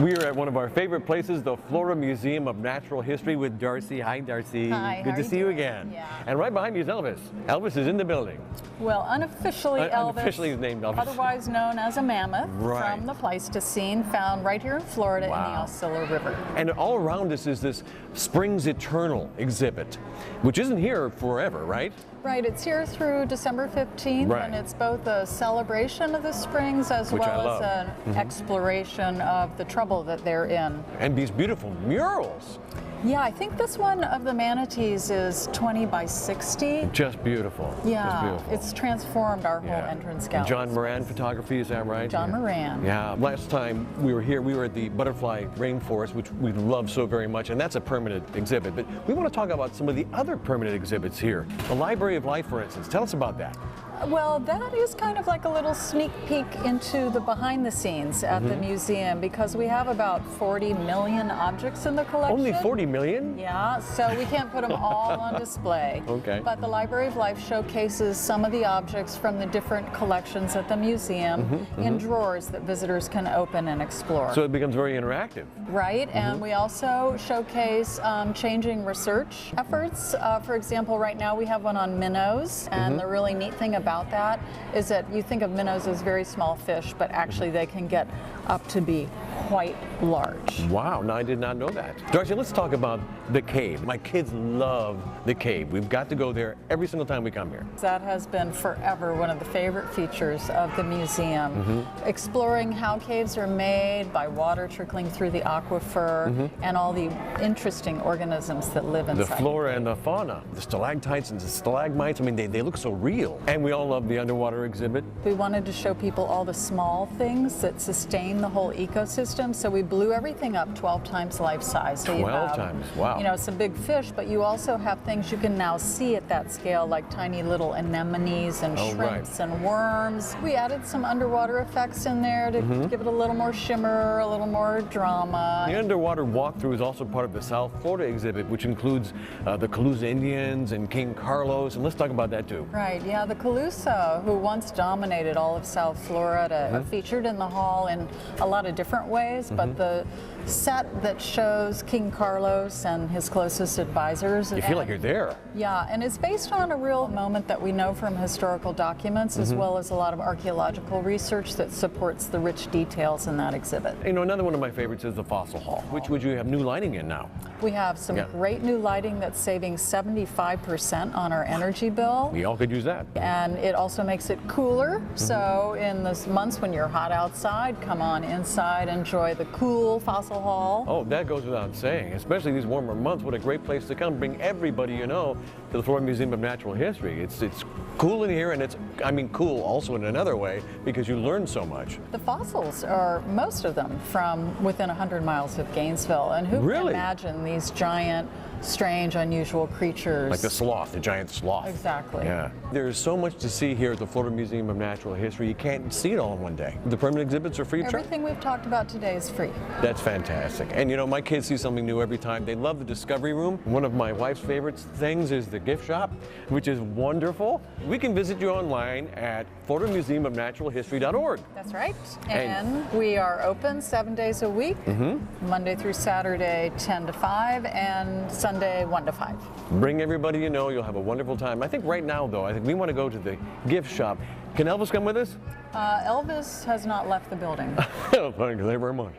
We are at one of our favorite places, the Florida Museum of Natural History with Darcy. Hi, Darcy. Hi, Good to see you again. Yeah. And right behind me is Elvis. Elvis is in the building. Well, unofficially Elvis. Unofficially he's named Elvis. Otherwise known as a mammoth Right. from the Pleistocene, found right here in Florida Wow. in the Osceola River. And all around us is this Springs Eternal exhibit, which isn't here forever, right? Right, it's here through December 15th, Right. and it's both a celebration of the springs as Which I well love. as an exploration of the trouble that they're in. And these beautiful murals. Yeah, I think this one of the manatees is 20 by 60. Just beautiful. Just Yeah, beautiful. it's transformed our whole Yeah. entrance gallery. John Moran photography, is that right? John Yeah. Moran. Yeah, last time we were here, we were at the Butterfly Rainforest, which we love so very much, and that's a permanent exhibit. But we want to talk about some of the other permanent exhibits here. The Library of Life, for instance. Tell us about that. Well, that is kind of like a little sneak peek into the behind the scenes at the museum, because we have about 40 million objects in the collection. Only 40 million? Yeah, so we can't put them all on display. Okay. But the Library of Life showcases some of the objects from the different collections at the museum in drawers that visitors can open and explore. So it becomes very interactive. Right, and we also showcase changing research efforts. For example, right now we have one on minnows, and the really neat thing about that is that you think of minnows as very small fish, but actually they can get up to be quite large. Wow, now I did not know that. Darcy, let's talk about the cave. My kids love the cave. We've got to go there every single time we come here. That has been forever one of the favorite features of the museum. Exploring how caves are made by water trickling through the aquifer and all the interesting organisms that live inside. The flora and the fauna, the stalactites and the stalagmites, I mean, they look so real. And we all love the underwater exhibit. We wanted to show people all the small things that sustain the whole ecosystem, so we blew everything up 12 times life size. So 12 times, wow. You know, some big fish, but you also have things you can now see at that scale, like tiny little anemones and shrimps and worms. We added some underwater effects in there to give it a little more shimmer, a little more drama. The underwater walkthrough is also part of the South Florida exhibit, which includes the Calusa Indians and King Carlos, and let's talk about that too. Right, yeah, the Calusa, who once dominated all of South Florida, are featured in the hall in a lot of different ways, but the set that shows King Carlos and his closest advisors. You feel like you're there. Yeah, and it's based on a real moment that we know from historical documents, as well as a lot of archaeological research that supports the rich details in that exhibit. You know, another one of my favorites is the Fossil Hall, which would you have new lighting in now? We have some great new lighting that's saving 75% on our energy bill. We all could use that. And it also makes it cooler, so in the months when you're hot outside, come on inside, enjoy the cool Fossil Hall. Oh, that goes without saying, especially these warmer months. What a great place to come. Bring everybody you know to the Florida Museum of Natural History. It's cool in here, and it's, I mean, cool also in another way because you learn so much. The fossils are, most of them, from within 100 miles of Gainesville, and who can imagine these giant, strange, unusual creatures? Like the sloth, the giant sloth. Exactly. Yeah. There's so much to see here at the Florida Museum of Natural History. You can't see it all in one day. The permanent exhibits are free of charge. Everything we've talked about today is free. That's fantastic. And you know, my kids see something new every time. They love the Discovery Room. One of my wife's favorite things is the gift shop, which is wonderful. We can visit you online at floridamuseumofnaturalhistory.org. That's right. And we are open 7 days a week, Monday through Saturday, 10 to 5, and Sunday, 1 to 5. Bring everybody you know. You'll have a wonderful time. I think right now, though, I think we want to go to the gift shop. Can Elvis come with us? Elvis has not left the building. Thank you very much.